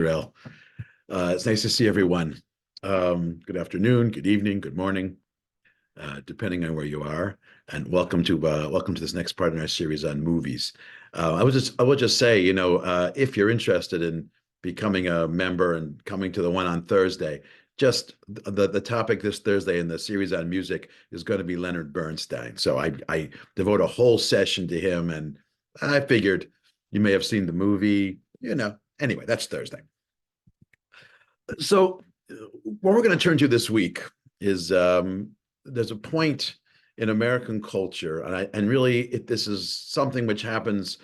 Israel. It's nice to see everyone. Good afternoon, good evening, good morning, depending on where you are. And welcome to this next part in our series on movies. I would just say, if you're interested in becoming a member and coming to the one on Thursday, just the topic this Thursday in the series on music is going to be Leonard Bernstein. So I devote a whole session to him, and I figured you may have seen the movie. Anyway, that's Thursday. So, what we're going to turn to this week is there's a point in American culture, and really this is something which happens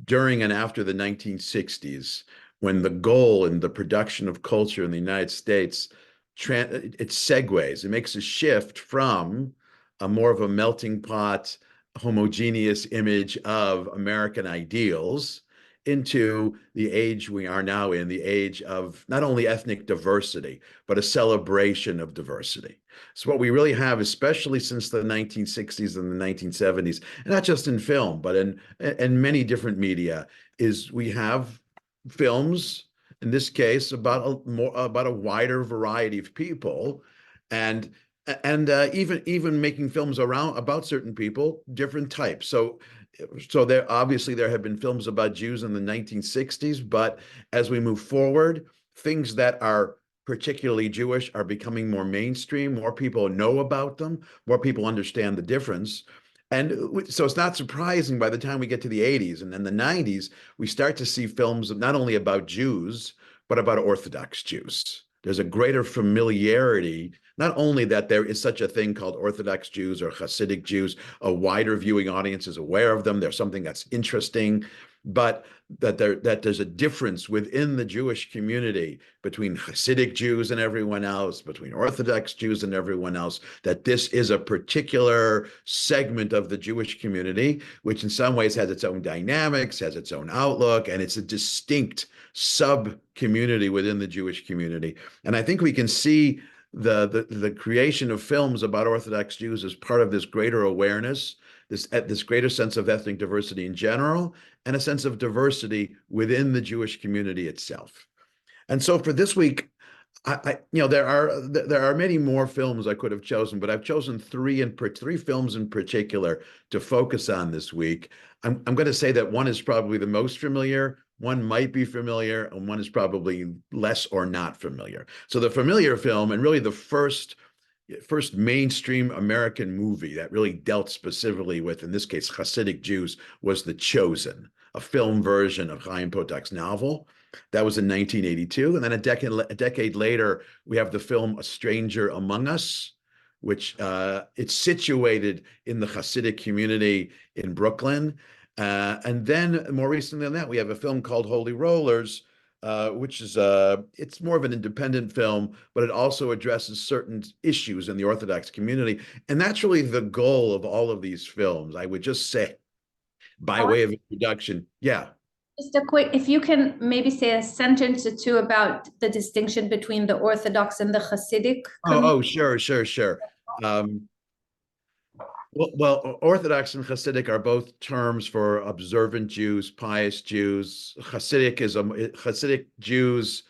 during and after the 1960s, when the goal in the production of culture in the United States, it segues, it makes a shift from a more of a melting pot, homogeneous image of American ideals into the age we are now in, the age of not only ethnic diversity, but a celebration of diversity. So what we really have, especially since the 1960s and the 1970s, and not just in film, but in many different media, is we have films, in this case, about a wider variety of people, and even making films about certain people, different types. So there obviously there have been films about Jews in the 1960s, but as we move forward, things that are particularly Jewish are becoming more mainstream. More people know about them. More people understand the difference. And so it's not surprising by the time we get to the 80s and then the 90s, we start to see films not only about Jews, but about Orthodox Jews. There's a greater familiarity, not only that there is such a thing called Orthodox Jews or Hasidic Jews, a wider viewing audience is aware of them. There's something that's interesting, but that there's a difference within the Jewish community between Hasidic Jews and everyone else, between Orthodox Jews and everyone else, that this is a particular segment of the Jewish community, which in some ways has its own dynamics, has its own outlook, and it's a distinct sub-community within the Jewish community. And I think we can see the creation of films about Orthodox Jews as part of this greater awareness, this greater sense of ethnic diversity in general, and a sense of diversity within the Jewish community itself. And so for this week, there are many more films I could have chosen, but I've chosen three films in particular to focus on this week. I'm going to say that one is probably the most familiar, one might be familiar, and one is probably less or not familiar. So the familiar film, and really the first mainstream American movie that really dealt specifically with, in this case, Hasidic Jews, was The Chosen, a film version of Chaim Potak's novel. That was in 1982. And then a decade later, we have the film A Stranger Among Us, which it's situated in the Hasidic community in Brooklyn. And then more recently than that, we have a film called Holy Rollers, which is it's more of an independent film, but it also addresses certain issues in the Orthodox community. And that's really the goal of all of these films, I would just say, by way of introduction. Yeah. Just a quick, if you can maybe say a sentence or two about the distinction between the Orthodox and the Hasidic community. Sure. Um, well, Orthodox and Hasidic are both terms for observant Jews, pious Jews. Hasidic Jews,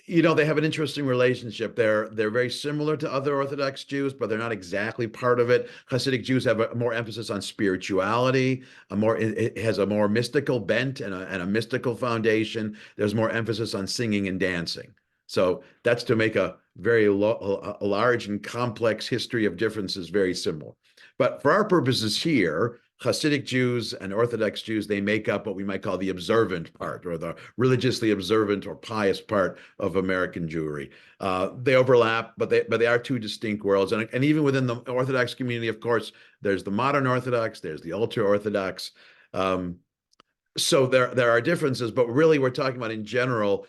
they have an interesting relationship. They're very similar to other Orthodox Jews, but they're not exactly part of it. Hasidic Jews have a more emphasis on spirituality. It has a more mystical bent and a mystical foundation. There's more emphasis on singing and dancing. So that's to make a very large and complex history of differences very similar. But for our purposes here, Hasidic Jews and Orthodox Jews, they make up what we might call the observant part, or the religiously observant or pious part of American Jewry. They overlap, but they are two distinct worlds. And even within the Orthodox community, of course, there's the modern Orthodox, there's the ultra-Orthodox. So there are differences, but really we're talking about in general,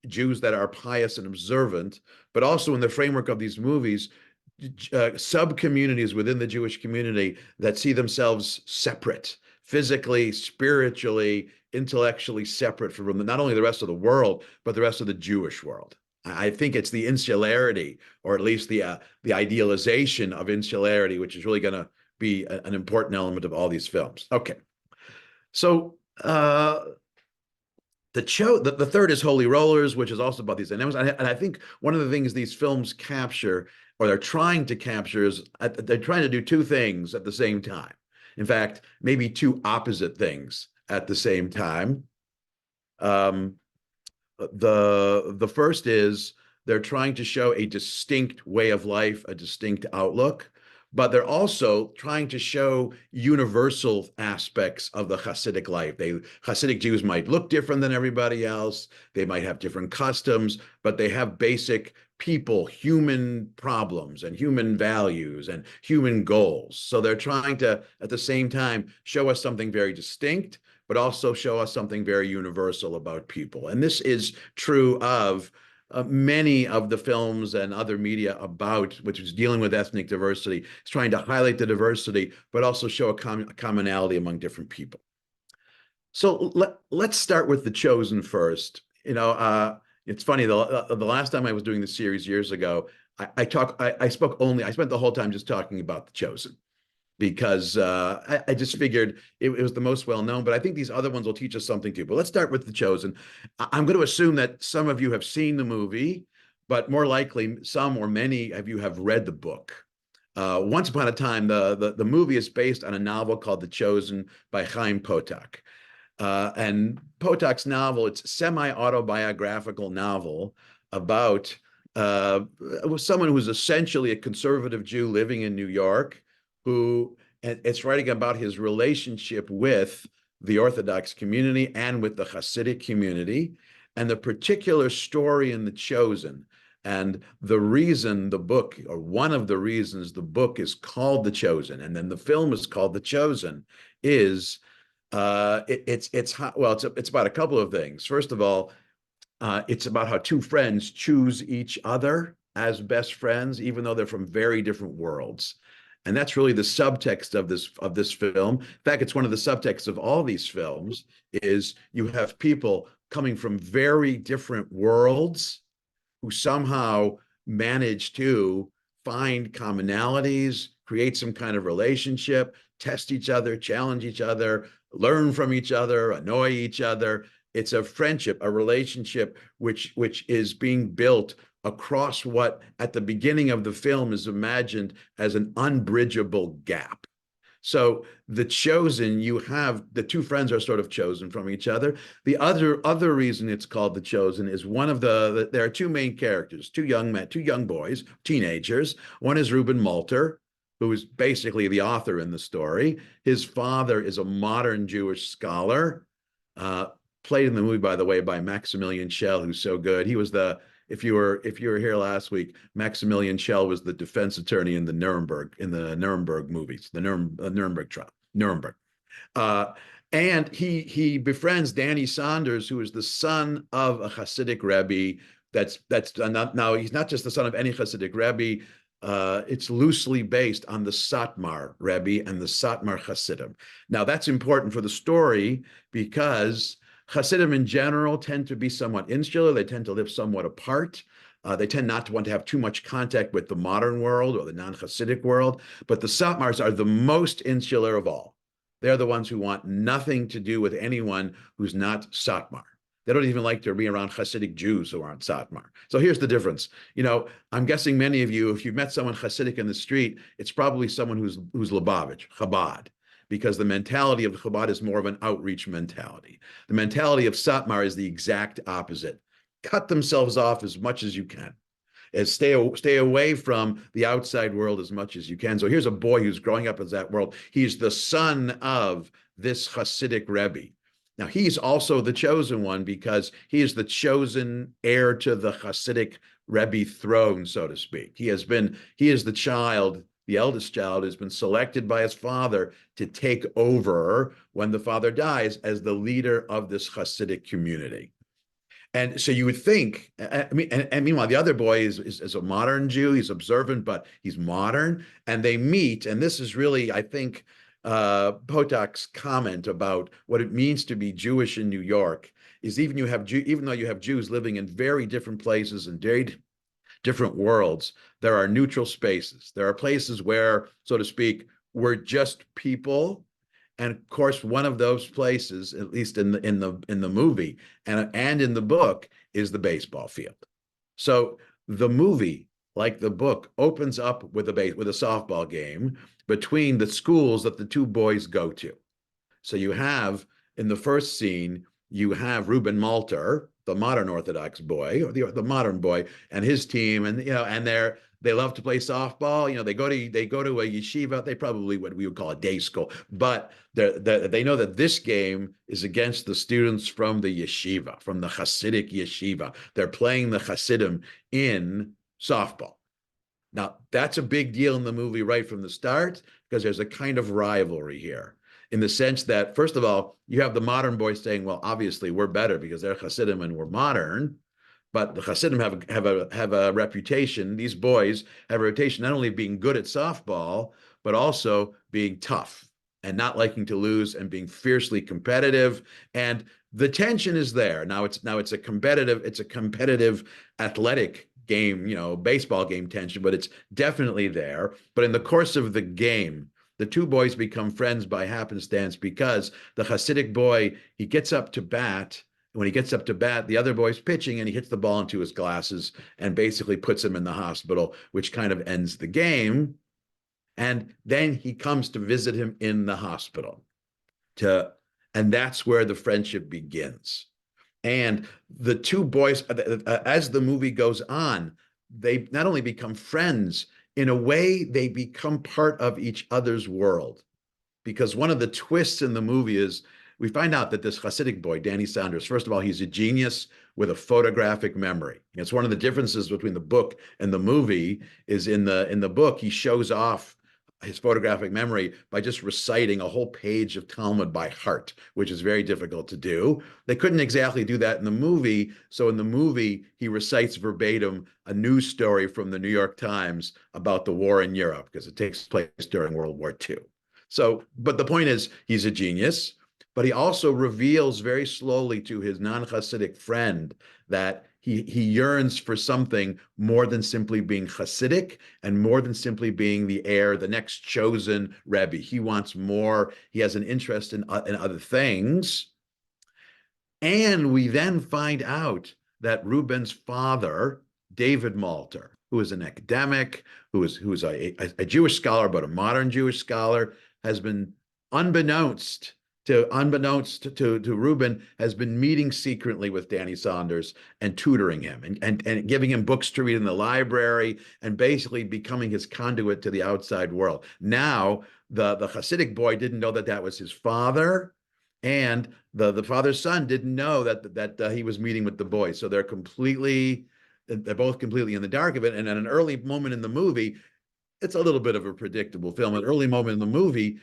Jews that are pious and observant, but also in the framework of these movies, sub-communities within the Jewish community that see themselves separate, physically, spiritually, intellectually separate from not only the rest of the world, but the rest of the Jewish world. I think it's the insularity, or at least the idealization of insularity, which is really going to be an important element of all these films. Okay, so The third is Holy Rollers, which is also about these dynamics. And I think one of the things these films capture, or they're trying to capture, is they're trying to do two things at the same time. In fact, maybe two opposite things at the same time. Um, the first is they're trying to show a distinct way of life, a distinct outlook, but they're also trying to show universal aspects of the Hasidic life. Hasidic Jews might look different than everybody else. They might have different customs, but they have basic people, human problems and human values and human goals. So they're trying to, at the same time, show us something very distinct, but also show us something very universal about people. And this is true of many of the films and other media about, which is dealing with ethnic diversity. It's trying to highlight the diversity, but also show a commonality among different people. So let's start with The Chosen first. It's funny, the last time I was doing the series years ago, I spent the whole time just talking about The Chosen, because I just figured it was the most well-known, but I think these other ones will teach us something too. But let's start with The Chosen. I'm going to assume that some of you have seen the movie, but more likely some or many of you have read the book. Once upon a time, the movie is based on a novel called The Chosen by Chaim Potok. And Potok's novel, it's a semi-autobiographical novel about someone who's essentially a conservative Jew living in New York, who it's writing about his relationship with the Orthodox community and with the Hasidic community, and the particular story in The Chosen. And the reason the book, or one of the reasons the book is called The Chosen, and then the film is called The Chosen, is it's about a couple of things. First of all, it's about how two friends choose each other as best friends, even though they're from very different worlds. And that's really the subtext of this film. In fact, it's one of the subtexts of all these films, is you have people coming from very different worlds who somehow manage to find commonalities, create some kind of relationship, test each other, challenge each other, learn from each other, annoy each other. It's a friendship, a relationship which is being built across what at the beginning of the film is imagined as an unbridgeable gap. So The Chosen, you have the two friends are sort of chosen from each other. The other reason it's called The Chosen is there are two main characters, two young boys, teenagers. One is Reuben Malter, who is basically the author in the story. His father is a modern Jewish scholar, played in the movie, by the way, by Maximilian Schell, who's so good. He was if you were here last week, Maximilian Schell was the defense attorney in the Nuremberg movies, the Nuremberg trial, Nuremberg. And he befriends Danny Saunders, who is the son of a Hasidic Rebbe. Now he's not just the son of any Hasidic Rebbe. It's loosely based on the Satmar Rebbe and the Satmar Hasidim. Now that's important for the story because Hasidim in general tend to be somewhat insular. They tend to live somewhat apart. They tend not to want to have too much contact with the modern world or the non-Hasidic world. But the Satmars are the most insular of all. They're the ones who want nothing to do with anyone who's not Satmar. They don't even like to be around Hasidic Jews who aren't Satmar. So here's the difference. I'm guessing many of you, if you've met someone Hasidic in the street, it's probably someone who's Lupovitch, Chabad, because the mentality of Chabad is more of an outreach mentality. The mentality of Satmar is the exact opposite. Cut themselves off as much as you can. Stay away from the outside world as much as you can. So here's a boy who's growing up in that world. He's the son of this Hasidic Rebbe. Now, he's also the chosen one because he is the chosen heir to the Hasidic Rebbe throne, so to speak. He is the child, the eldest child, has been selected by his father to take over when the father dies as the leader of this Hasidic community. And so you would think, and meanwhile, the other boy is a modern Jew. He's observant, but he's modern. And they meet, and this is really, I think, Potok's comment about what it means to be Jewish in New York is even though you have Jews living in very different places and very different worlds, there are neutral spaces. There are places where, so to speak, we're just people, And of course, one of those places, at least in the movie and in the book, is the baseball field. So the movie, like the book, opens up with a softball game between the schools that the two boys go to. So you have in the first scene, you have Reuben Malter, the modern Orthodox boy, or the modern boy, and his team, and they love to play softball. They go to a yeshiva. They probably what we would call a day school, but they know that this game is against the students from the yeshiva, from the Hasidic yeshiva. They're playing the Hasidim in softball. Now, that's a big deal in the movie right from the start, because there's a kind of rivalry here, in the sense that, first of all, you have the modern boys saying, well, obviously we're better because they're Hasidim and we're modern. But the Hasidim have a reputation. These boys have a reputation not only of being good at softball, but also being tough and not liking to lose and being fiercely competitive. And the tension is there. Now it's a competitive athletic game, baseball game tension, but it's definitely there. But in the course of the game, the two boys become friends by happenstance, because the Hasidic boy, he gets up to bat. When he gets up to bat, the other boy's pitching and he hits the ball into his glasses and basically puts him in the hospital, which kind of ends the game. And then he comes to visit him in the hospital, and that's where the friendship begins. And the two boys, as the movie goes on, they not only become friends, in a way, they become part of each other's world. Because one of the twists in the movie is, we find out that this Hasidic boy, Danny Saunders, first of all, he's a genius with a photographic memory. It's one of the differences between the book and the movie, is in the book, he shows off his photographic memory by just reciting a whole page of Talmud by heart, which is very difficult to do. They couldn't exactly do that in the movie. So in the movie, he recites verbatim a news story from the New York Times about the war in Europe, because it takes place during World War II. So, but the point is, he's a genius, but he also reveals very slowly to his non-Hasidic friend that he yearns for something more than simply being Hasidic and more than simply being the heir, the next chosen Rebbe. He wants more. He has an interest in other things. And we then find out that Reuben's father, David Malter, who is an academic, who is a Jewish scholar, but a modern Jewish scholar, has been unbeknownst to Reuben, has been meeting secretly with Danny Saunders and tutoring him and giving him books to read in the library, and basically becoming his conduit to the outside world. Now, the Hasidic boy didn't know that was his father, and the father's son didn't know that he was meeting with the boy. So they're both completely in the dark of it. And at an early moment in the movie, it's a little bit of a predictable film. An early moment in the movie,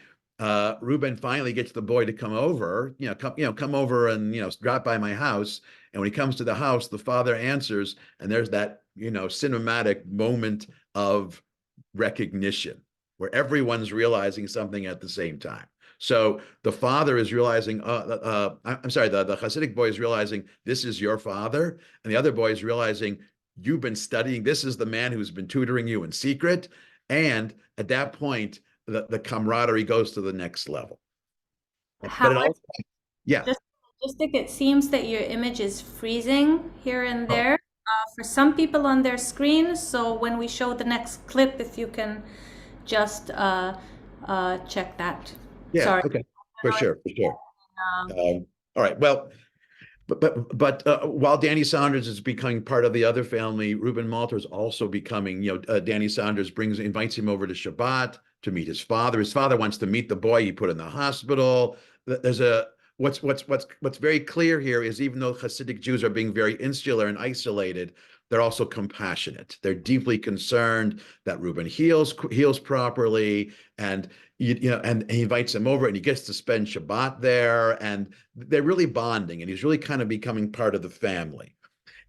Reuben finally gets the boy to come over, come over and, drop by my house. And when he comes to the house, the father answers, and there's that, cinematic moment of recognition where everyone's realizing something at the same time. So the father is realizing, I'm sorry, the Hasidic boy is realizing, this is your father. And the other boy is realizing, you've been studying, this is the man who's been tutoring you in secret. And at that point, the camaraderie goes to the next level. But it also, yeah. Just think, it seems that your image is freezing here and there for some people on their screen. So when we show the next clip, if you can just check that. Yeah. Sorry. Okay. For sure. All right. Well, but while Danny Saunders is becoming part of the other family, Reuben Malter is also becoming, Danny Saunders invites him over to Shabbat to meet his father. His father wants to meet the boy he put in the hospital. There's what's very clear here is, even though Hasidic Jews are being very insular and isolated, they're also compassionate. They're deeply concerned that Reuben heals properly, and and he invites him over, and he gets to spend Shabbat there, and they're really bonding, and he's really kind of becoming part of the family.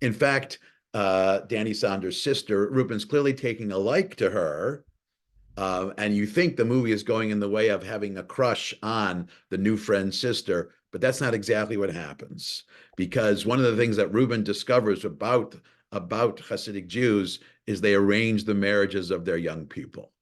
In fact, Danny Saunders' sister, Reuben's clearly taking a like to her. And you think the movie is going in the way of having a crush on the new friend's sister, but that's not exactly what happens. Because one of the things that Reuben discovers about Hasidic Jews is they arrange the marriages of their young people.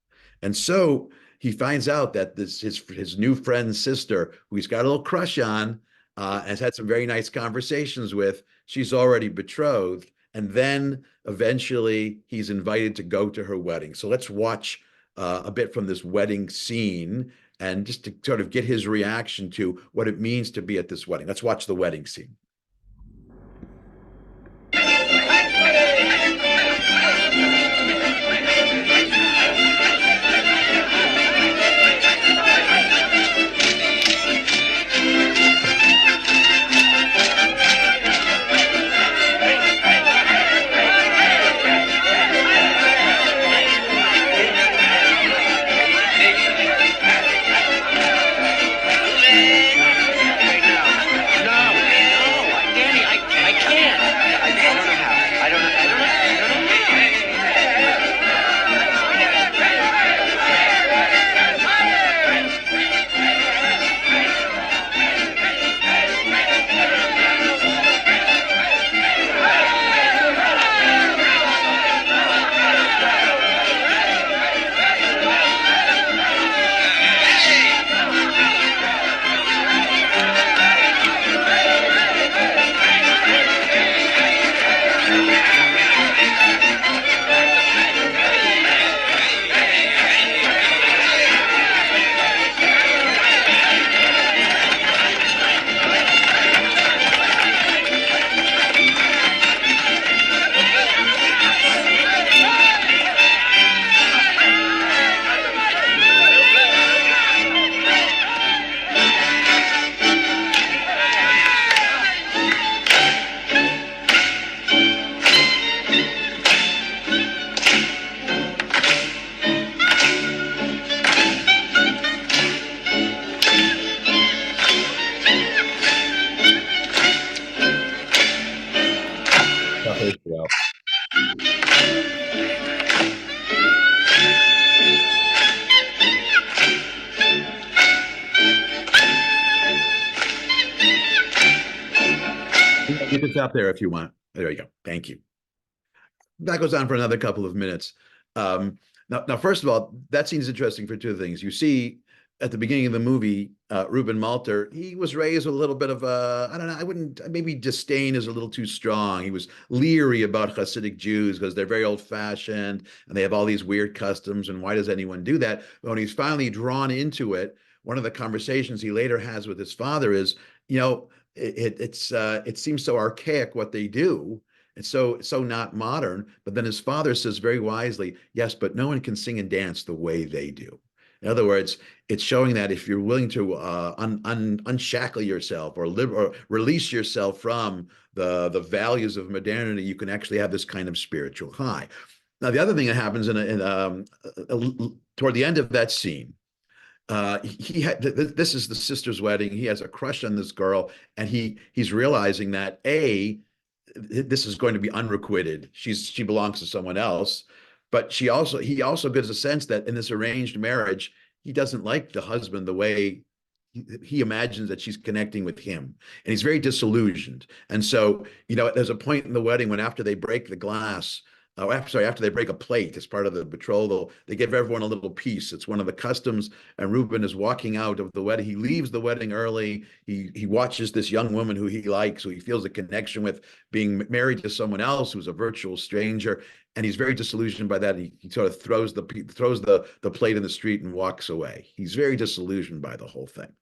And so he finds out that this his new friend's sister, who he's got a little crush on, has had some very nice conversations with. She's already betrothed, and then eventually he's invited to go to her wedding. So let's watch a bit from this wedding scene, and just to sort of get his reaction to what it means to be at this wedding. Let's watch the wedding scene. You can stop there if you want. There you go. Thank you. That goes on for another couple of minutes. Now, first of all, that scene is interesting for two things. You see, at the beginning of the movie, Reuben Malter, he was raised with a little bit of I don't know, I wouldn't, maybe disdain is a little too strong. He was leery about Hasidic Jews because they're very old-fashioned and they have all these weird customs, and why does anyone do that? But when he's finally drawn into it, one of the conversations he later has with his father is, it seems so archaic what they do. It's so not modern. But then his father says very wisely, yes, but no one can sing and dance the way they do. In other words, it's showing that if you're willing to unshackle yourself or release yourself from the values of modernity, you can actually have this kind of spiritual high. Now, the other thing that happens toward the end of that scene, this is the sister's wedding. He has a crush on this girl, and he's realizing that this is going to be unrequited. She belongs to someone else, but he also gets a sense that in this arranged marriage, he doesn't like the husband the way he imagines that she's connecting with him, and he's very disillusioned. And so, there's a point in the wedding when after they break the glass. Oh, after they break a plate as part of the betrothal, they give everyone a little piece. It's one of the customs. And Reuben is walking out of the wedding. He leaves the wedding early. He watches this young woman who he likes, who he feels a connection with, being married to someone else who's a virtual stranger. And he's very disillusioned by that. He sort of throws the plate in the street and walks away. He's very disillusioned by the whole thing.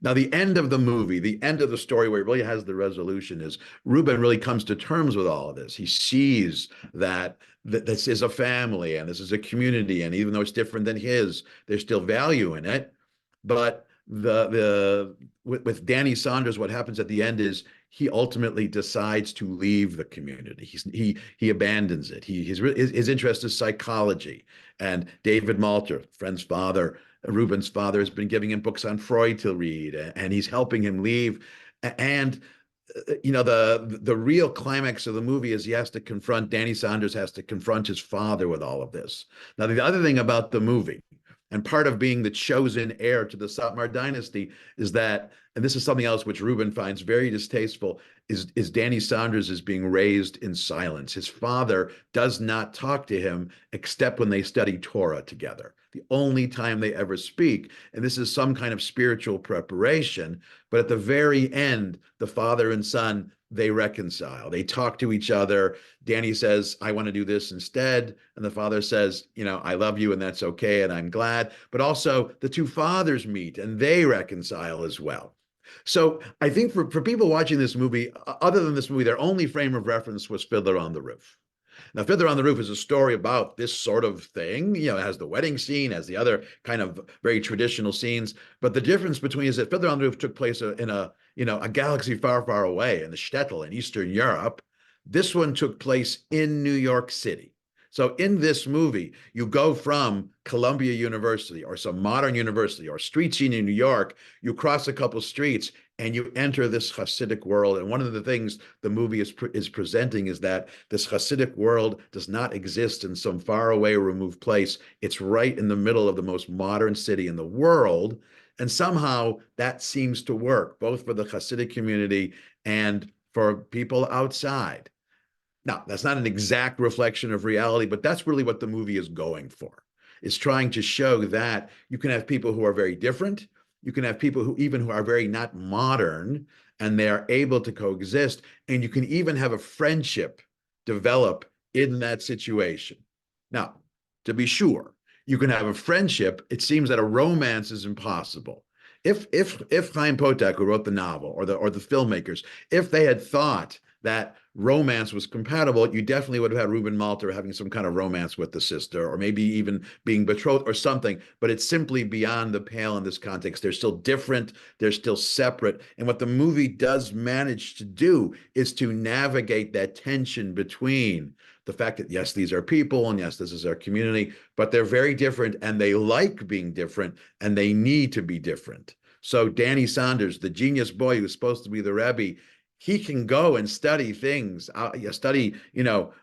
Now, the end of the movie, the end of the story where it really has the resolution is Reuben really comes to terms with all of this. He sees that this is a family and this is a community, and even though it's different than his, there's still value in it. But with Danny Saunders, what happens at the end is he ultimately decides to leave the community. He abandons it. His interest is psychology, and David Malter, friend's father, Reuben's father, has been giving him books on Freud to read, and he's helping him leave. And the real climax of the movie is Danny Saunders has to confront his father with all of this. Now, the other thing about the movie And part of being the chosen heir to the Satmar dynasty is that, and this is something else which Reuben finds very distasteful, is Danny Saunders is being raised in silence. His father does not talk to him except when they study Torah together. The only time they ever speak. And this is some kind of spiritual preparation. But at the very end, the father and son, they reconcile. They talk to each other. Danny says, I want to do this instead. And the father says, I love you and that's okay. And I'm glad. But also the two fathers meet and they reconcile as well. So I think for people watching this movie, other than this movie, their only frame of reference was Fiddler on the Roof. Now, Fiddler on the Roof is a story about this sort of thing. It has the wedding scene, has the other kind of very traditional scenes. But the difference between is that Fiddler on the Roof took place in a galaxy far, far away in the shtetl in Eastern Europe. This one took place in New York City. So in this movie, you go from Columbia University or some modern university or street scene in New York, you cross a couple streets and you enter this Hasidic world. And one of the things the movie is presenting is that this Hasidic world does not exist in some far away, removed place. It's right in the middle of the most modern city in the world. And somehow that seems to work, both for the Hasidic community and for people outside. Now, that's not an exact reflection of reality, but that's really what the movie is going for. It's trying to show that you can have people who are very different. You can have people who are very not modern, and they are able to coexist. And you can even have a friendship develop in that situation. Now, to be sure, you can have a friendship. It seems that a romance is impossible. If Chaim Potok, who wrote the novel, or the filmmakers, if they had thought that romance was compatible, you definitely would have had Reuben Malter having some kind of romance with the sister, or maybe even being betrothed or something. But it's simply beyond the pale in this context. They're still different. They're still separate. And what the movie does manage to do is to navigate that tension between the fact that, yes, these are people, and yes, this is our community, but they're very different, and they like being different, and they need to be different. So Danny Saunders, the genius boy who's supposed to be the Rebbe, he can go and study things, study,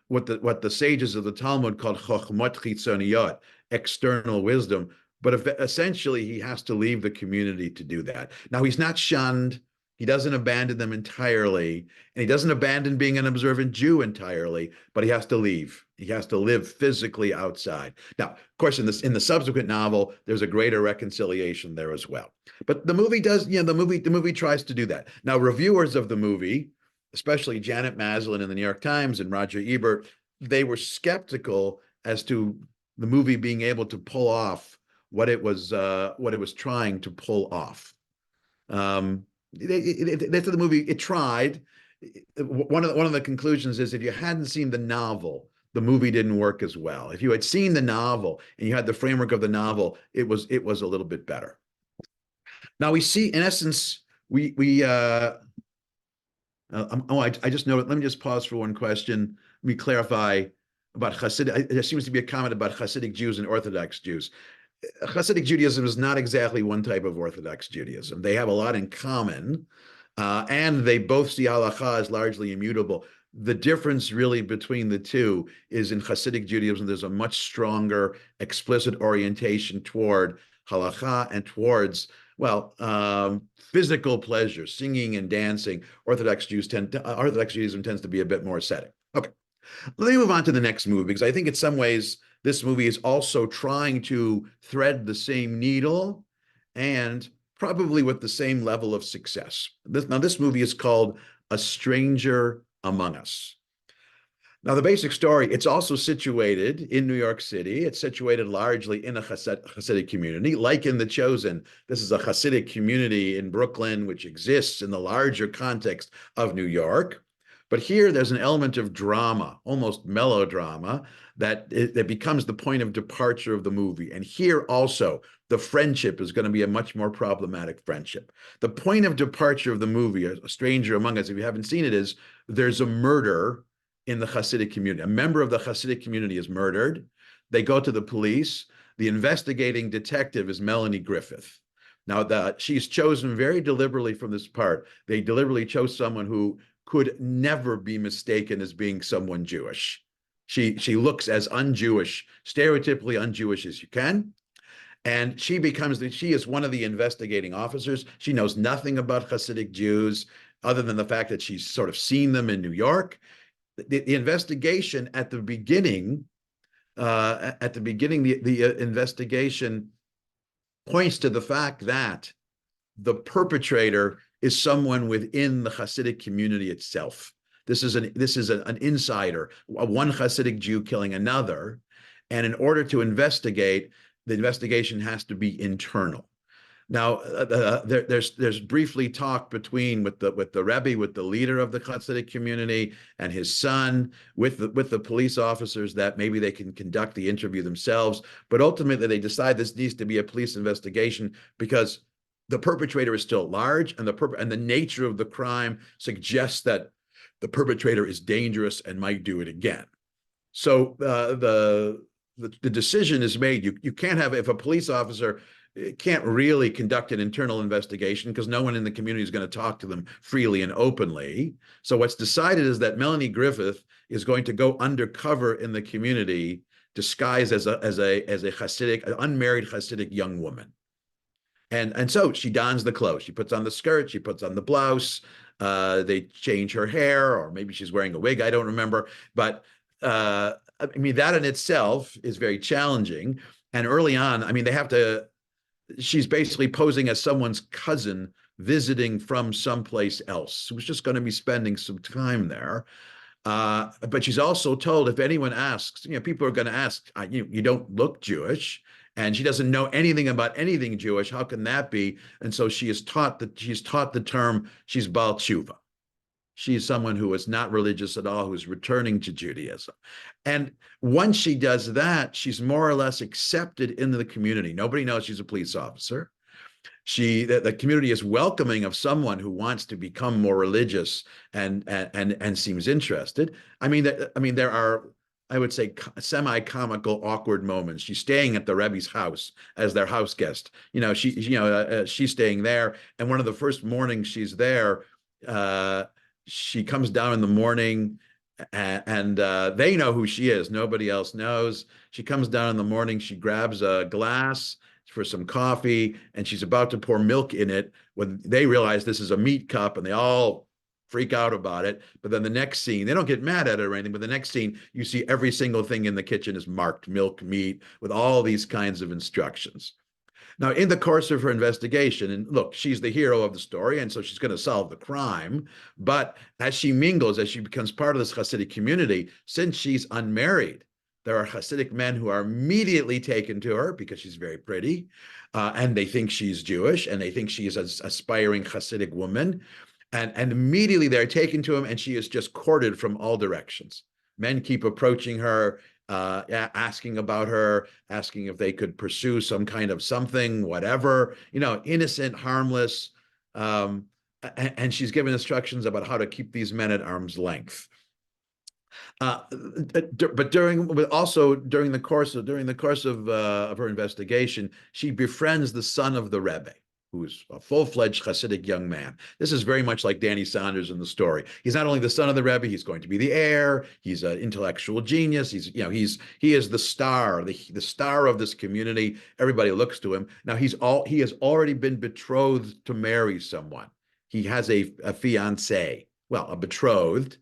what the sages of the Talmud called chokhmot chitzoniyot, external wisdom. But essentially, he has to leave the community to do that. Now, he's not shunned. He doesn't abandon them entirely, and he doesn't abandon being an observant Jew entirely, but he has to leave. He has to live physically outside. Now, of course, in the subsequent novel, there's a greater reconciliation there as well. But the movie does, the movie tries to do that. Now, reviewers of the movie, especially Janet Maslin in the New York Times and Roger Ebert, they were skeptical as to the movie being able to pull off what it was trying to pull off. That's the movie. It tried. One of the conclusions is if you hadn't seen the novel, the movie didn't work as well. If you had seen the novel and you had the framework of the novel, it was a little bit better. Now we see, in essence, I just noted. Let me just pause for one question. Let me clarify about Hasidic. There seems to be a comment about Hasidic Jews and Orthodox Jews. Hasidic Judaism is not exactly one type of Orthodox Judaism. They have a lot in common, and they both see halakha as largely immutable. The difference really between the two is in Hasidic Judaism, there's a much stronger explicit orientation toward halakha and towards, physical pleasure, singing and dancing. Orthodox Judaism tends to be a bit more ascetic. Okay, let me move on to the next movie, because I think in some ways this movie is also trying to thread the same needle and probably with the same level of success. This movie is called A Stranger Among Us. Now, the basic story, it's also situated in New York City. It's situated largely in a Hasidic community. Like in The Chosen, this is a Hasidic community in Brooklyn, which exists in the larger context of New York. But here there's an element of drama, almost melodrama, that becomes the point of departure of the movie. And here also, the friendship is going to be a much more problematic friendship. The point of departure of the movie, A Stranger Among Us, if you haven't seen it, is there's a murder in the Hasidic community. A member of the Hasidic community is murdered. They go to the police. The investigating detective is Melanie Griffith. Now, she's chosen very deliberately from this part. They deliberately chose someone who could never be mistaken as being someone Jewish. She looks as un-Jewish, stereotypically un-Jewish as you can. And she is one of the investigating officers. She knows nothing about Hasidic Jews other than the fact that she's sort of seen them in New York. The investigation at the beginning, the investigation points to the fact that the perpetrator is someone within the Hasidic community itself. This is an insider, one Hasidic Jew killing another. And in order to investigate, the investigation has to be internal. Now, there's briefly talk with the Rebbe, with the leader of the Hasidic community, and his son, with the police officers, that maybe they can conduct the interview themselves. But ultimately, they decide this needs to be a police investigation because the perpetrator is still at large, and the nature of the crime suggests that the perpetrator is dangerous and might do it again. So the decision is made. You can't have, if a police officer can't really conduct an internal investigation because no one in the community is going to talk to them freely and openly. So what's decided is that Melanie Griffith is going to go undercover in the community, disguised as a Hasidic, an unmarried Hasidic young woman. And so she dons the clothes. She puts on the skirt. She puts on the blouse. They change her hair, or maybe she's wearing a wig. I don't remember. But I mean, that in itself is very challenging. And early on, I mean, she's basically posing as someone's cousin visiting from someplace else who's just going to be spending some time there. But she's also told, if anyone asks, people are going to ask, you don't look Jewish. And she doesn't know anything about anything Jewish. How can that be? And so she's taught the term, she's Baal Tshuva. She's someone who is not religious at all, who's returning to Judaism. And once she does that, she's more or less accepted into the community. Nobody knows she's a police officer. The community is welcoming of someone who wants to become more religious and seems interested. I mean, there are, I would say, semi-comical, awkward moments. She's staying at the Rebbe's house as their house guest. She's staying there, and one of the first mornings she's there, she comes down in the morning, and they know who she is. Nobody else knows. She comes down in the morning. She grabs a glass for some coffee, and she's about to pour milk in it when they realize this is a meat cup, and they all freak out about it. But then the next scene, they don't get mad at it or anything, but the next scene, you see every single thing in the kitchen is marked milk, meat, with all these kinds of instructions. Now, in the course of her investigation, and look, she's the hero of the story, and so she's going to solve the crime. But as she becomes part of this Hasidic community, since she's unmarried, there are Hasidic men who are immediately taken to her because she's very pretty, and they think she's Jewish, and they think she is an aspiring Hasidic woman. And immediately they're taken to him, and she is just courted from all directions. Men keep approaching her, asking about her, asking if they could pursue some kind of something, whatever, innocent, harmless. And she's given instructions about how to keep these men at arm's length. But during the course of her investigation, she befriends the son of the Rebbe, who's a full-fledged Hasidic young man. This is very much like Danny Saunders in the story. He's not only the son of the Rebbe, he's going to be the heir. He's an intellectual genius. He is the star, the star of this community. Everybody looks to him. Now he has already been betrothed to marry someone. He has a fiancée, a betrothed,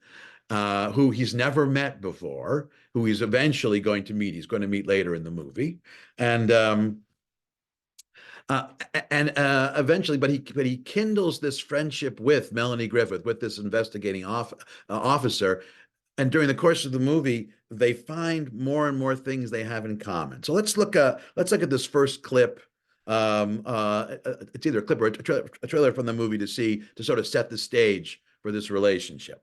who he's never met before, who he's eventually going to meet. He's going to meet later in the movie, and eventually, but he kindles this friendship with Melanie Griffith, with this investigating officer, and during the course of the movie, they find more and more things they have in common. So let's look at this first clip. It's either a clip or a trailer from the movie to sort of set the stage for this relationship.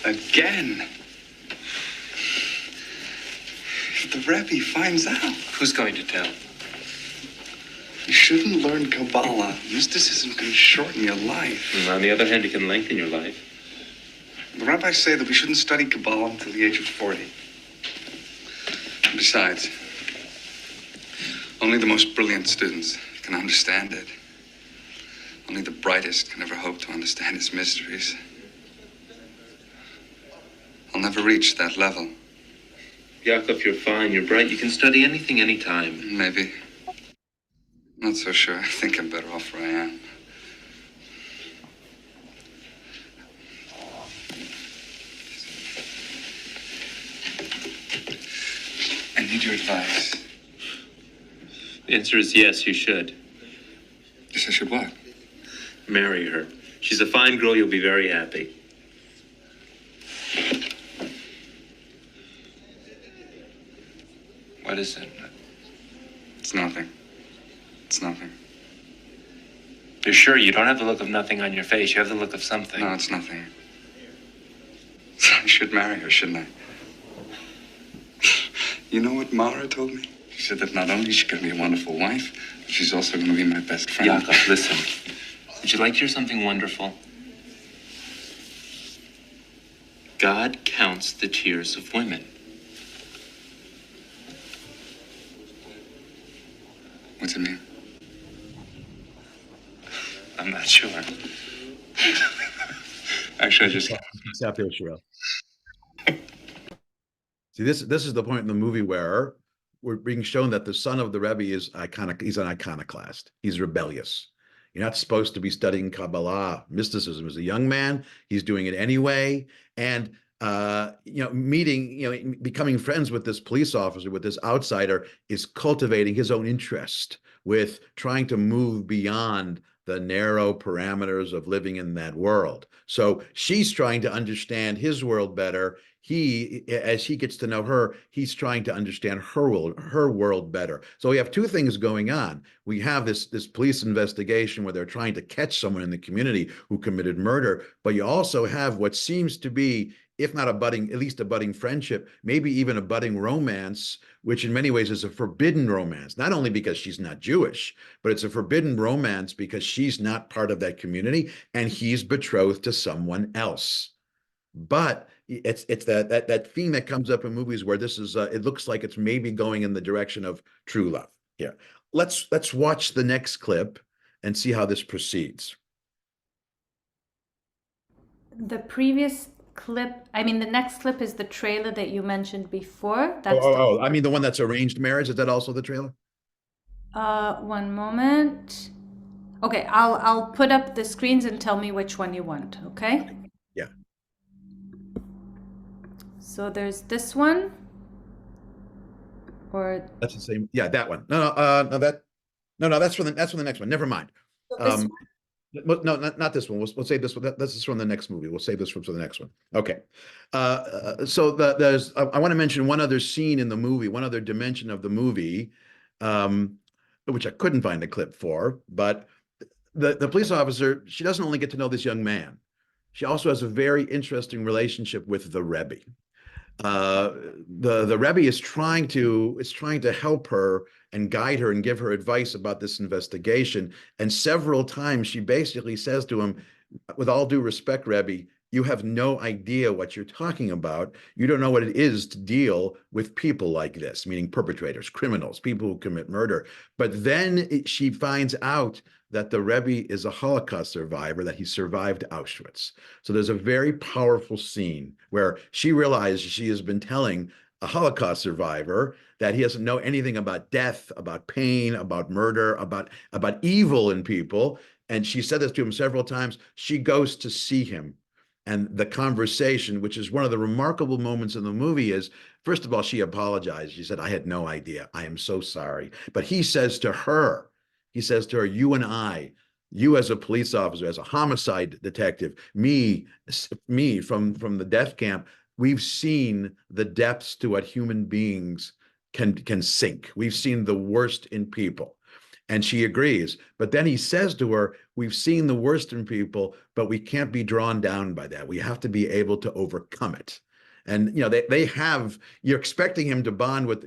Again. If the Rebbe finds out. Who's going to tell? You shouldn't learn Kabbalah. Mysticism can shorten your life. And on the other hand, it can lengthen your life. The rabbis say that we shouldn't study Kabbalah until the age of 40. Besides, only the most brilliant students can understand it. Only the brightest can ever hope to understand its mysteries. I'll never reach that level. Yakov, you're fine. You're bright. You can study anything, anytime. Maybe. Not so sure. I think I'm better off where I am. I need your advice. The answer is yes, you should. Yes, I should what? Marry her. She's a fine girl. You'll be very happy. What is it? It's nothing. It's nothing. You're sure? You don't have the look of nothing on your face. You have the look of something. No, it's nothing. I should marry her, shouldn't I? You know what Mara told me? She said that not only is she going to be a wonderful wife, she's also going to be my best friend. Yakov, listen. Would you like to hear something wonderful? God counts the tears of women. What's it mean? I'm not sure. Actually, I just... Stop there, Sherelle. See, this is the point in the movie where we're being shown that the son of the Rebbe is iconic. He's an iconoclast. He's rebellious. You're not supposed to be studying Kabbalah, mysticism. As a young man, he's doing it anyway. And becoming friends with this police officer, with this outsider, is cultivating his own interest with trying to move beyond the narrow parameters of living in that world. So she's trying to understand his world better. As he gets to know her, he's trying to understand her world better. So we have two things going on. We have this police investigation where they're trying to catch someone in the community who committed murder, but you also have what seems to be, if not at least a budding friendship, maybe even a budding romance, which in many ways is a forbidden romance, not only because she's not Jewish, but it's a forbidden romance because she's not part of that community and he's betrothed to someone else. But it's that theme that comes up in movies where this is it looks like it's maybe going in the direction of true love. Here, let's watch the next clip and see how this proceeds. The previous clip, the next clip is the trailer that you mentioned before. That's I mean the one that's arranged marriage. Is that also the trailer? One moment. Okay, I'll put up the screens and tell me which one you want, okay? Yeah. So there's this one, or that's the same. Yeah, that one. No, that's from the next one. Never mind. this one? No, not this one. We'll save this one. This is from the next movie. We'll save this for the next one. Okay. So I want to mention one other scene in the movie, one other dimension of the movie, which I couldn't find a clip for, but the police officer, she doesn't only get to know this young man, she also has a very interesting relationship with the Rebbe. The Rebbe is trying to help her and guide her and give her advice about this investigation. And several times she basically says to him, with all due respect, Rebbe, you have no idea what you're talking about. You don't know what it is to deal with people like this, meaning perpetrators, criminals, people who commit murder. But then she finds out that the Rebbe is a Holocaust survivor, that he survived Auschwitz. So there's a very powerful scene where she realizes she has been telling a Holocaust survivor that he doesn't know anything about death, about pain, about murder, about evil in people. And she said this to him several times. She goes to see him. And the conversation, which is one of the remarkable moments in the movie, is, first of all, she apologized. She said, I had no idea. I am so sorry. But he says to her, you and I, you as a police officer, as a homicide detective, me from the death camp, we've seen the depths to what human beings can sink. We've seen the worst in people. And she agrees. But then he says to her, we've seen the worst in people, but we can't be drawn down by that. We have to be able to overcome it. And you're expecting her to bond with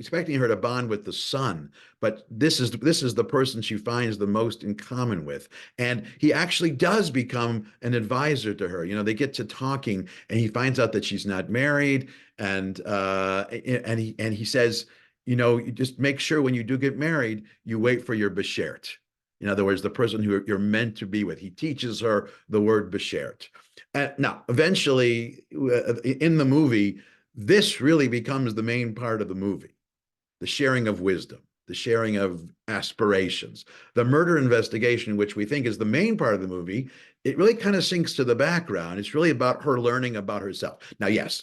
the son, but this is the person she finds the most in common with. And he actually does become an advisor to her. They get to talking, and he finds out that she's not married, and he says, you just make sure when you do get married, you wait for your beshert. In other words, the person who you're meant to be with. He teaches her the word beshert. Now, eventually, in the movie, this really becomes the main part of the movie, the sharing of wisdom, the sharing of aspirations. The murder investigation, which we think is the main part of the movie, it really kind of sinks to the background. It's really about her learning about herself. Now, yes,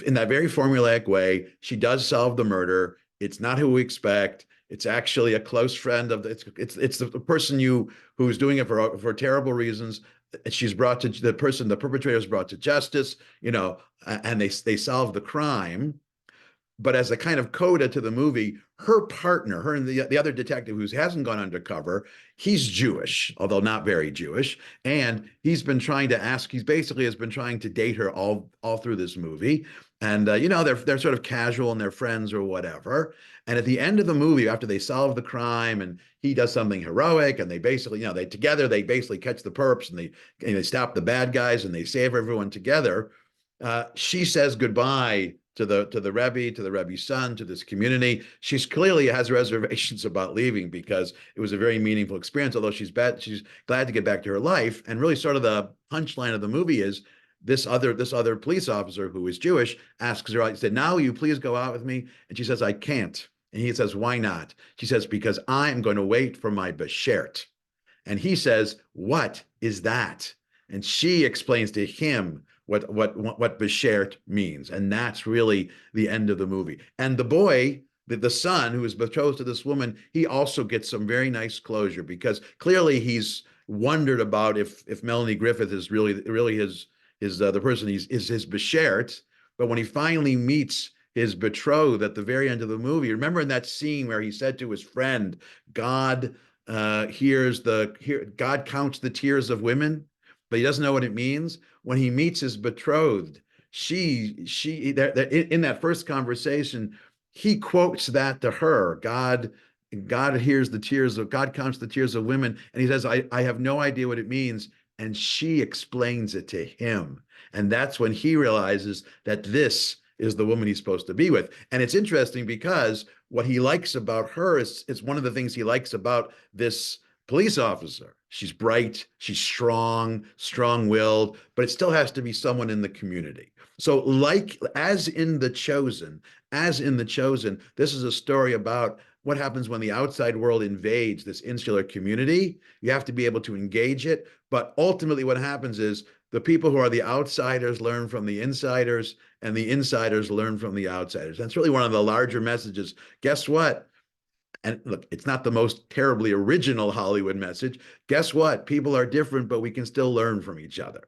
in that very formulaic way, she does solve the murder. It's not who we expect. It's actually a close friend of it's the person who's doing it for terrible reasons. She's brought to the perpetrator is brought to justice, and they solve the crime. But as a kind of coda to the movie, her partner, her and the other detective who hasn't gone undercover, he's Jewish, although not very Jewish. And he basically has been trying to date her all through this movie. And, they're sort of casual and they're friends or whatever. And at the end of the movie, after they solve the crime and he does something heroic and they basically, they basically catch the perps and they stop the bad guys and they save everyone together. She says goodbye to the Rebbe, to the Rebbe's son, to this community. She's clearly has reservations about leaving because it was a very meaningful experience, although she's glad to get back to her life. And really sort of the punchline of the movie is this other police officer who is Jewish asks her out. He said, "Now will you please go out with me?" And she says, "I can't." And he says, "Why not?" She says, "Because I'm going to wait for my beshert." And he says, "What is that?" And she explains to him what beshert means. And that's really the end of the movie. And the boy, the son who is betrothed to this woman, he also gets some very nice closure because clearly he's wondered about if Melanie Griffith is really his the person is his beshert. But when he finally meets his betrothed at the very end of the movie, remember in that scene where he said to his friend, God God counts the tears of women, but he doesn't know what it means. When he meets his betrothed, in that first conversation, he quotes that to her. God counts the tears of women. And he says, I have no idea what it means. And she explains it to him. And that's when he realizes that this is the woman he's supposed to be with. And it's interesting because what he likes about her is one of the things he likes about this police officer. She's bright, she's strong-willed, but it still has to be someone in the community. So as in The Chosen, this is a story about what happens when the outside world invades this insular community. You have to be able to engage it. But ultimately what happens is the people who are the outsiders learn from the insiders, and the insiders learn from the outsiders. That's really one of the larger messages. Guess what? And look, it's not the most terribly original Hollywood message. Guess what? People are different, but we can still learn from each other.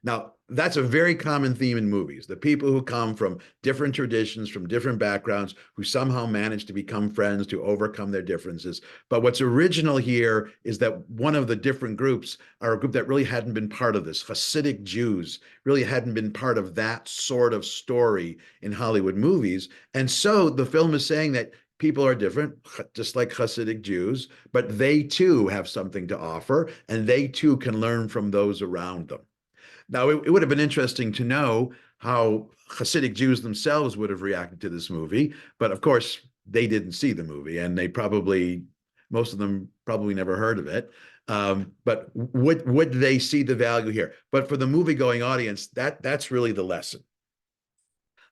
Now, that's a very common theme in movies. The people who come from different traditions, from different backgrounds, who somehow manage to become friends, to overcome their differences. But what's original here is that one of the different groups are a group that really hadn't been part of this. Hasidic Jews really hadn't been part of that sort of story in Hollywood movies. And so the film is saying that people are different, just like Hasidic Jews, but they too have something to offer, and they too can learn from those around them. Now, it would have been interesting to know how Hasidic Jews themselves would have reacted to this movie, but of course, they didn't see the movie, and most of them probably never heard of it. But would they see the value here? But for the movie-going audience, that's really the lesson.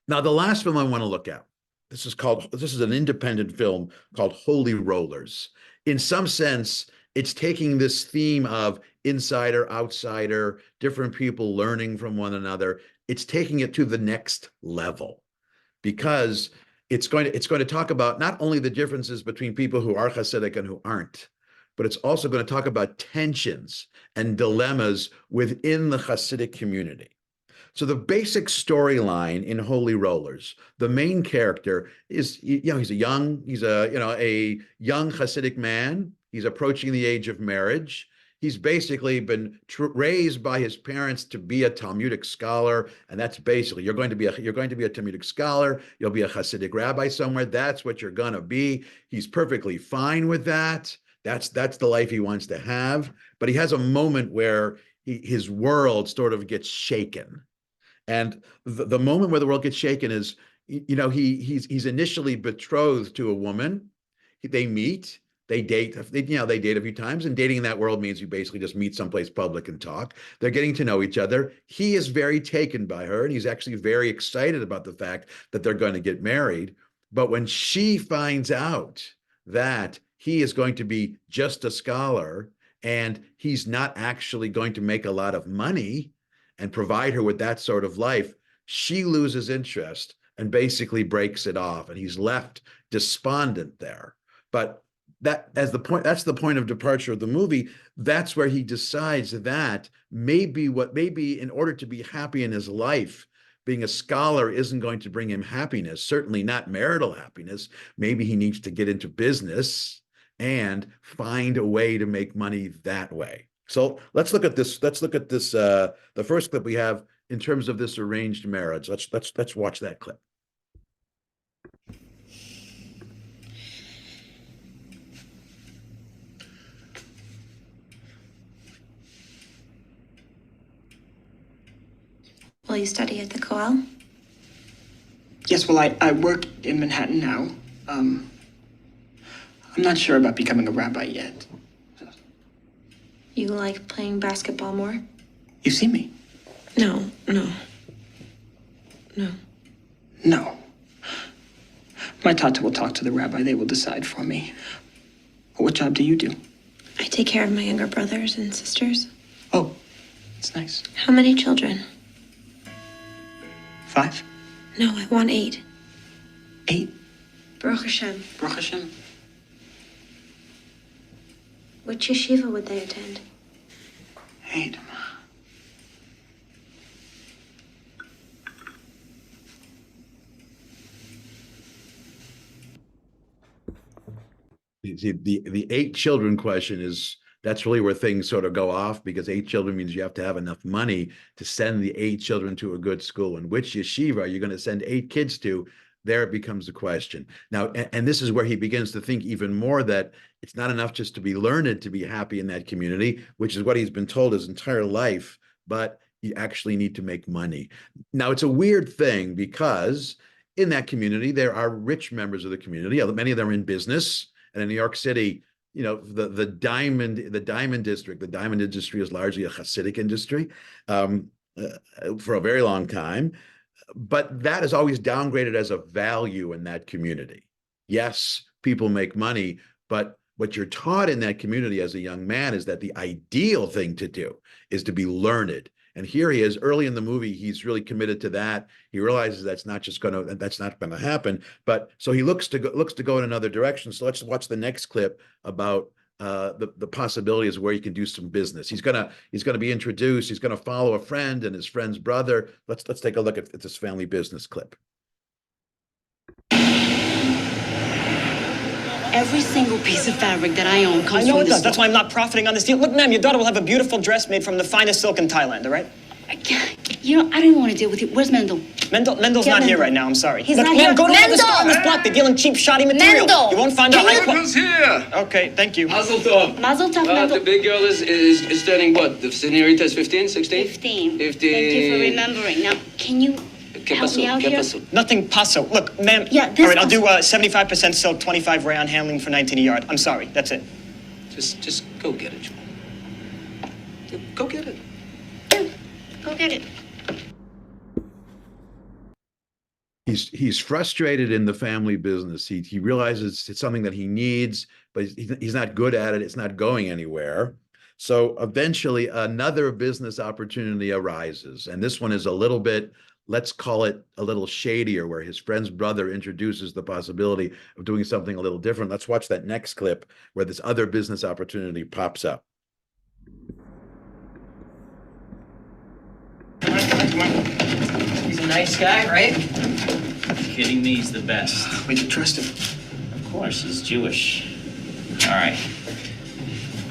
Now, the last film I want to look at, this is an independent film called Holy Rollers. In some sense, it's taking this theme of insider, outsider, different people learning from one another. It's taking it to the next level because it's going to talk about not only the differences between people who are Hasidic and who aren't, but it's also going to talk about tensions and dilemmas within the Hasidic community. So the basic storyline in Holy Rollers, the main character is, he's a young Hasidic man. He's approaching the age of marriage. He's basically been raised by his parents to be a Talmudic scholar, and that's basically you're going to be a Talmudic scholar. You'll be a Hasidic rabbi somewhere. That's what you're gonna be. He's perfectly fine with that. That's the life he wants to have. But he has a moment where his world sort of gets shaken. And the moment where the world gets shaken is you know, he's initially betrothed to a woman. They meet, they date, they date a few times, and dating in that world means you basically just meet someplace public and talk. They're getting to know each other. He is very taken by her, and he's actually very excited about the fact that they're going to get married. But when she finds out that he is going to be just a scholar and he's not actually going to make a lot of money and provide her with that sort of life, she loses interest and basically breaks it off, and he's left despondent there. But that's the point of departure of the movie. That's where he decides that maybe in order to be happy in his life, being a scholar isn't going to bring him happiness, certainly not marital happiness. Maybe he needs to get into business and find a way to make money that way. So let's look at this. The first clip we have in terms of this arranged marriage. Let's watch that clip. Will you study at the Koel? Yes, well, I work in Manhattan now. I'm not sure about becoming a rabbi yet. You like playing basketball more? You see me? No. No. My tata will talk to the rabbi. They will decide for me. What job do you do? I take care of my younger brothers and sisters. Oh, that's nice. How many children? 5? No, I want 8. 8? Baruch Hashem. Baruch Hashem. Which yeshiva would they attend? 8. The 8 children question that's really where things sort of go off, because 8 children means you have to have enough money to send the 8 children to a good school. And which yeshiva are you going to send 8 kids to? There it becomes the question. Now, and this is where he begins to think even more that it's not enough just to be learned to be happy in that community, which is what he's been told his entire life, but you actually need to make money. Now, it's a weird thing because in that community, there are rich members of the community. Many of them are in business. And in New York City, you know, the diamond district, the diamond industry is largely a Hasidic industry for a very long time. But that is always downgraded as a value in that community. Yes, people make money, but what you're taught in that community as a young man is that the ideal thing to do is to be learned. And here he is early in the movie. He's really committed to that. He realizes that's not going to happen. But so he looks to go in another direction. So let's watch the next clip about the possibilities where you can do some business. He's gonna be introduced. He's gonna follow a friend and his friend's brother. Let's take a look at this family business clip. Every single piece of fabric that I own comes I know from it this does. That's why I'm not profiting on this deal. Look, ma'am, your daughter will have a beautiful dress made from the finest silk in Thailand, all right? You know, I don't even want to deal with you. Where's Mendel? Mendel's not here right now, I'm sorry. He's Look, not ma'am, here. go to all the Mendel! store on this block. They're dealing cheap, shoddy material. Mendel! You won't find out high quality. here? Okay, thank you. Mazel tov. Mazel tov, Mendel. The big girl is turning what? The senorita is 15, 16? 15. 15. Thank you for remembering. Now, can you help me out here? Nothing paso. Look, ma'am. Yeah, this all right, I'll do paso. 75% silk, 25 rayon handling for 19 a yard. I'm sorry, that's it. Just go get it, Joel. Go get it. Go get it. He's frustrated in the family business. He realizes it's something that he needs, but he's not good at it. It's not going anywhere. So eventually another business opportunity arises. And this one is a little bit, let's call it a little shadier, where his friend's brother introduces the possibility of doing something a little different. Let's watch that next clip where this other business opportunity pops up. Come on. He's a nice guy, right? Kidding me, he's the best. We can trust him. Of course, he's Jewish. All right.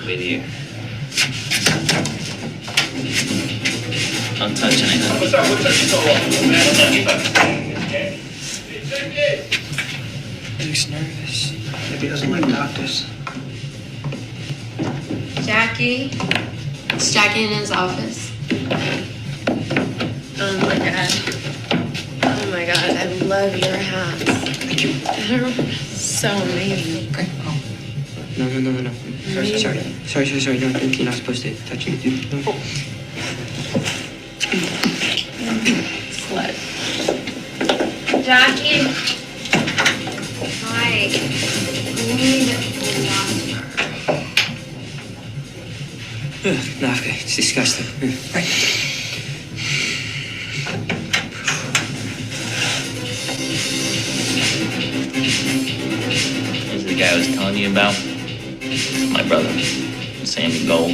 Wait here. Don't touch anything. What's up? He's nervous. Maybe he doesn't like doctors. Jackie. It's Jackie in his office. Oh my god. Oh my god, I love your hats. Thank you. They're so amazing. Okay. Oh. No. Sorry. No, you're not supposed to touch it. No. Slut. Jackie. Hi. We need water. No, it's disgusting. Right. This is the guy I was telling you about. My brother, Sammy Gold.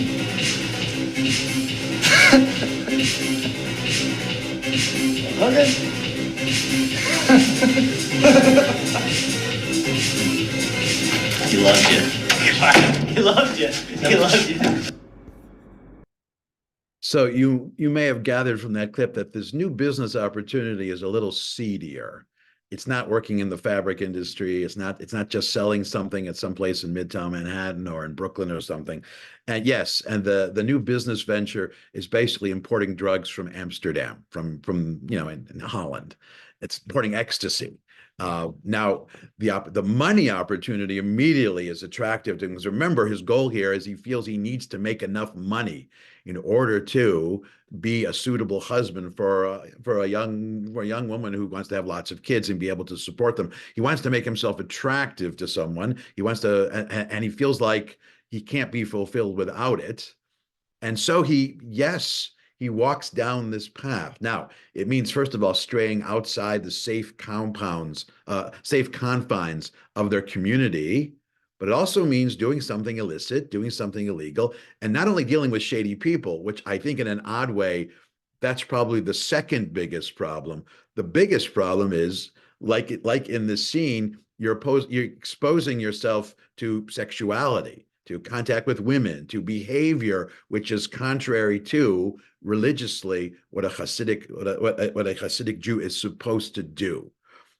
Okay. He loved you. He loved you. He loved you. So you may have gathered from that clip that this new business opportunity is a little seedier. It's not working in the fabric industry. It's not just selling something at some place in Midtown Manhattan or in Brooklyn or something. And yes, and the new business venture is basically importing drugs from Amsterdam, from in Holland. It's importing ecstasy. Now the money opportunity immediately is attractive to him, because remember, his goal here is he feels he needs to make enough money in order to be a suitable husband for a young woman who wants to have lots of kids and be able to support them. He wants to make himself attractive to someone. He wants to, and he feels like he can't be fulfilled without it. And so he walks down this path. Now, it means, first of all, straying outside the safe confines of their community, but it also means doing something illicit, doing something illegal, and not only dealing with shady people, which I think in an odd way, that's probably the second biggest problem. The biggest problem is, like in this scene, you're exposing yourself to sexuality, to contact with women, to behavior which is contrary to religiously what a Hasidic Jew is supposed to do.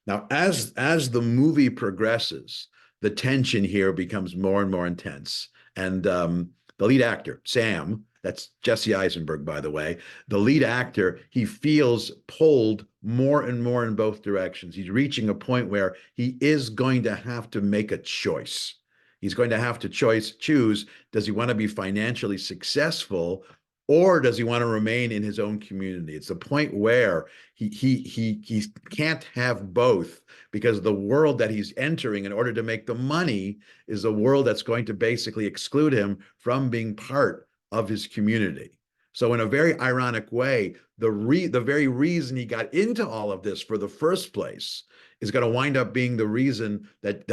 Now, as the movie progresses, the tension here becomes more and more intense. And the lead actor, Sam, that's Jesse Eisenberg, by the way, the lead actor, he feels pulled more and more in both directions. He's reaching a point where he is going to have to make a choice. He's going to have to choose, does he want to be financially successful, or does he want to remain in his own community? It's the point where he can't have both, because the world that he's entering in order to make the money is a world that's going to basically exclude him from being part of his community. So in a very ironic way, the very reason he got into all of this for the first place is going to wind up being the reason that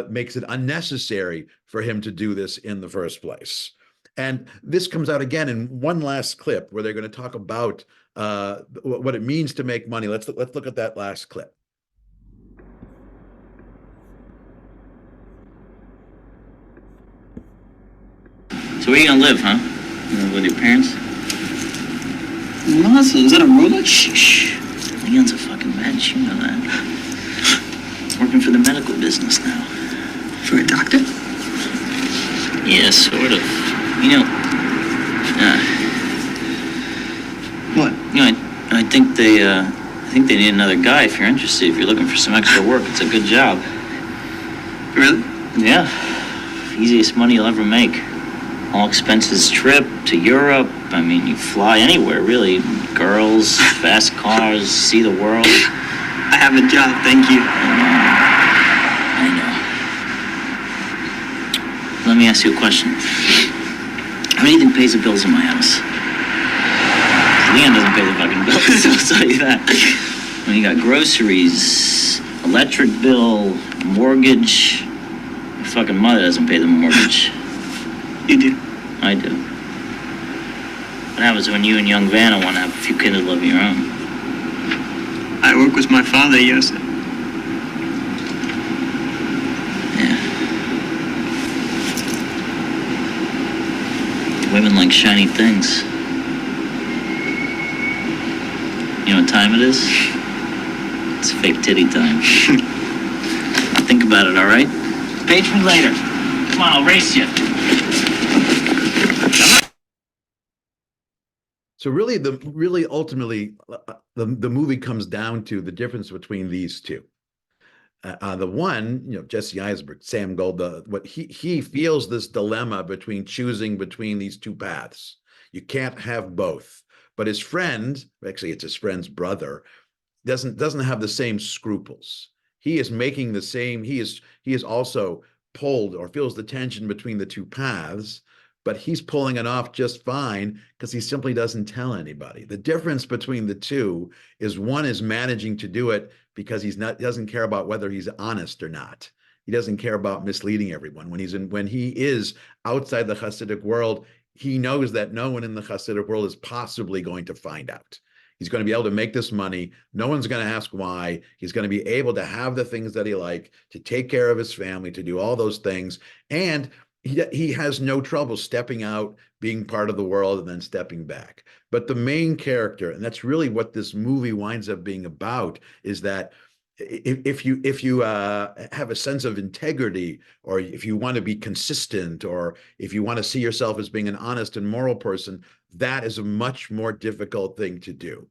makes it unnecessary for him to do this in the first place. And this comes out again in one last clip where they're going to talk about what it means to make money. Let's look at that last clip. So where you gonna live, huh? With your parents? What? Is that a robot? Shh. Leon's a fucking mensch, you know that. Working for the medical business now. For a doctor? Yeah, sort of. You know, What? you know, I think they need another guy if you're interested. If you're looking for some extra work, it's a good job. Really? Yeah. Easiest money you'll ever make. All expenses trip to Europe. I mean, you fly anywhere, really. Girls, fast cars, see the world. I have a job, thank you. I know. Let me ask you a question. How do you think pays the bills in my house? Leon doesn't pay the fucking bills, I'll tell you that. When you got groceries, electric bill, mortgage, your fucking mother doesn't pay the mortgage. You do? I do. What happens when you and young Vanna want to have a few kids of your own? I work with my father, yes. Yeah. Women like shiny things. You know what time it is? It's fake titty time. Think about it, all right? Page me later. Come on, I'll race you. So really ultimately, the movie comes down to the difference between these two. The one, Jesse Eisenberg, Sam Gold, what he feels this dilemma between choosing between these two paths. You can't have both. But his friend, actually it's his friend's brother, doesn't have the same scruples. He is making the same. He is also pulled or feels the tension between the two paths, but he's pulling it off just fine because he simply doesn't tell anybody. The difference between the two is one is managing to do it because doesn't care about whether he's honest or not. He doesn't care about misleading everyone. When he is outside the Hasidic world, he knows that no one in the Hasidic world is possibly going to find out. He's going to be able to make this money. No one's going to ask why. He's going to be able to have the things that he likes, to take care of his family, to do all those things. And he has no trouble stepping out, being part of the world, and then stepping back. But the main character, and that's really what this movie winds up being about, is that if you have a sense of integrity, or if you want to be consistent, or if you want to see yourself as being an honest and moral person, that is a much more difficult thing to do.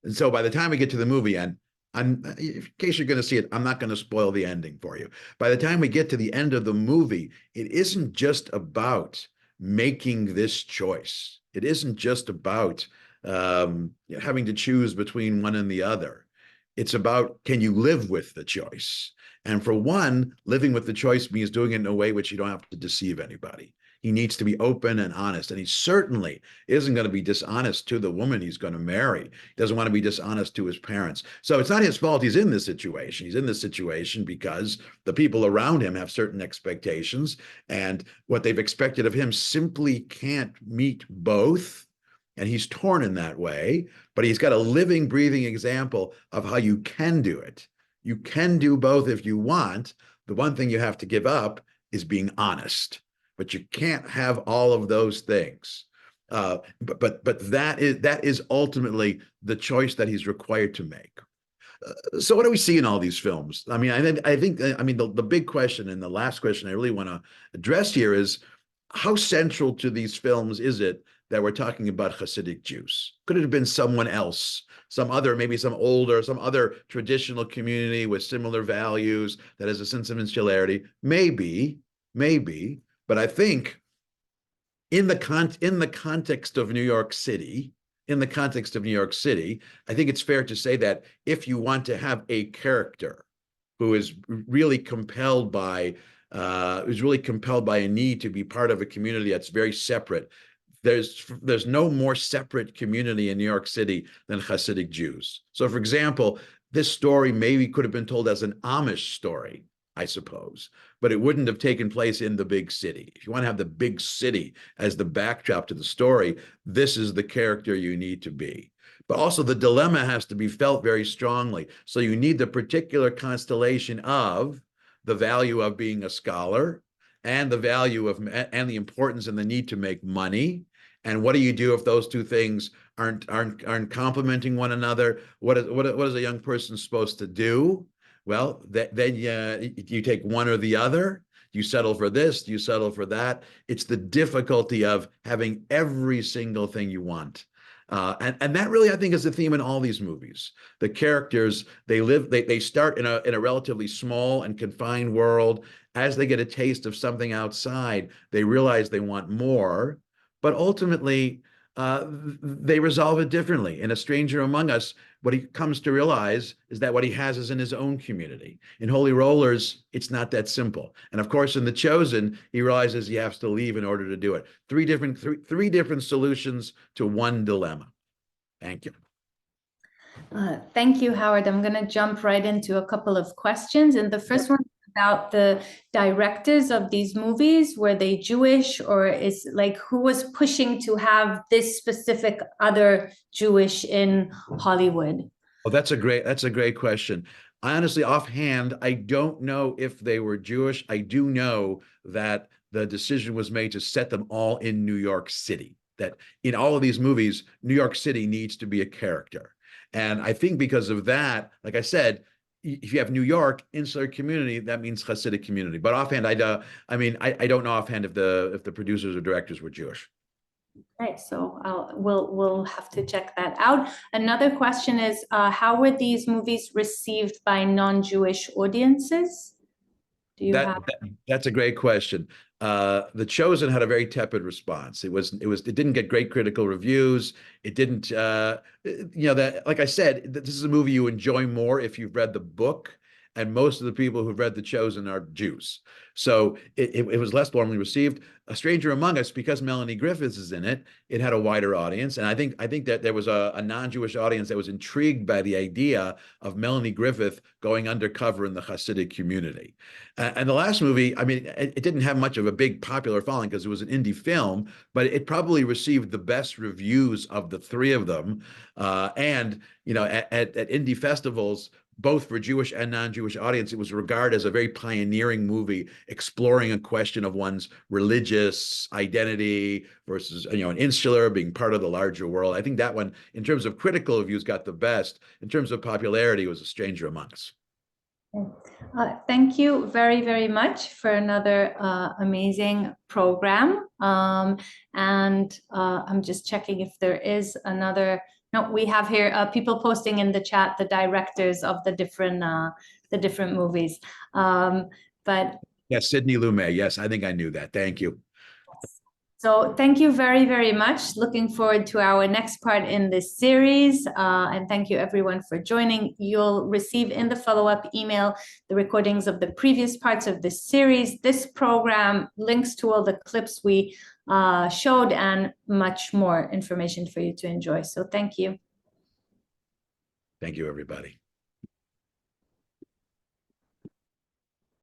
And so by the time we get to the movie, and in case you're going to see it, I'm not going to spoil the ending for you. By the time we get to the end of the movie, it isn't just about making this choice. It isn't just about having to choose between one and the other. It's about, can you live with the choice? And for one, living with the choice means doing it in a way which you don't have to deceive anybody. He needs to be open and honest. And he certainly isn't going to be dishonest to the woman he's going to marry. He doesn't want to be dishonest to his parents. So it's not his fault he's in this situation. He's in this situation because the people around him have certain expectations, and what they've expected of him simply can't meet both. And he's torn in that way, but he's got a living, breathing example of how you can do it. You can do both if you want. The one thing you have to give up is being honest, but you can't have all of those things. But that is ultimately the choice that he's required to make. So what do we see in all these films? I mean, I think the big question, and the last question I really want to address here, is how central to these films is it that we're talking about Hasidic Jews? Could it have been someone else, some other traditional community with similar values that has a sense of insularity? Maybe, but I think in the context of New York City, I think it's fair to say that if you want to have a character who is really compelled by a need to be part of a community that's very separate, there's no more separate community in New York City than Hasidic Jews. So, for example, this story maybe could have been told as an Amish story, I suppose, but it wouldn't have taken place in the big city. If you want to have the big city as the backdrop to the story, this is the character you need to be. But also the dilemma has to be felt very strongly. So you need the particular constellation of the value of being a scholar and the value of and the importance and the need to make money. And what do you do if those two things aren't complementing one another? What is a young person supposed to do? Well, then you take one or the other. You settle for this, you settle for that. It's the difficulty of having every single thing you want. And that really, I think, is the theme in all these movies. The characters, they start in a relatively small and confined world. As they get a taste of something outside, they realize they want more. But ultimately, they resolve it differently. In A Stranger Among Us, what he comes to realize is that what he has is in his own community. In Holy Rollers, it's not that simple. And of course, in The Chosen, he realizes he has to leave in order to do it. Three different solutions to one dilemma. Thank you. Thank you, Howard. I'm going to jump right into a couple of questions. And the first one about the directors of these movies. Were they Jewish, or is like who was pushing to have this specific other Jewish in Hollywood? Oh, that's a great question. I honestly, offhand, I don't know if they were Jewish. I do know that the decision was made to set them all in New York City, that in all of these movies, New York City needs to be a character. And I think because of that, like I said, if you have New York, insular community, that means Hasidic community. But offhand, I don't know offhand if the producers or directors were Jewish. Okay, so we'll have to check that out. Another question is, how were these movies received by non-Jewish audiences? Do you have? That's a great question. The Chosen had a very tepid response. It didn't get great critical reviews. It didn't, that, like I said, this is a movie you enjoy more if you've read the book. And most of the people who've read The Chosen are Jews. So it was less warmly received. A Stranger Among Us, because Melanie Griffiths is in it, it had a wider audience. And I think that there was a non-Jewish audience that was intrigued by the idea of Melanie Griffith going undercover in the Hasidic community. And the last movie, I mean, it didn't have much of a big popular following because it was an indie film, but it probably received the best reviews of the three of them. And at indie festivals, both for Jewish and non-Jewish audience, it was regarded as a very pioneering movie, exploring a question of one's religious identity versus, an insular, being part of the larger world. I think that one, in terms of critical reviews, got the best. In terms of popularity, was A Stranger Among Us. Thank you very, very much for another amazing program. And I'm just checking if there is another. No, we have here people posting in the chat the directors of the different movies. But yes, Sidney Lumet. Yes, I think I knew that. Thank you. So thank you very, very much. Looking forward to our next part in this series. And thank you everyone for joining. You'll receive in the follow-up email the recordings of the previous parts of this series, this program, links to all the clips we showed, and much more information for you to enjoy. So thank you. Thank you, everybody.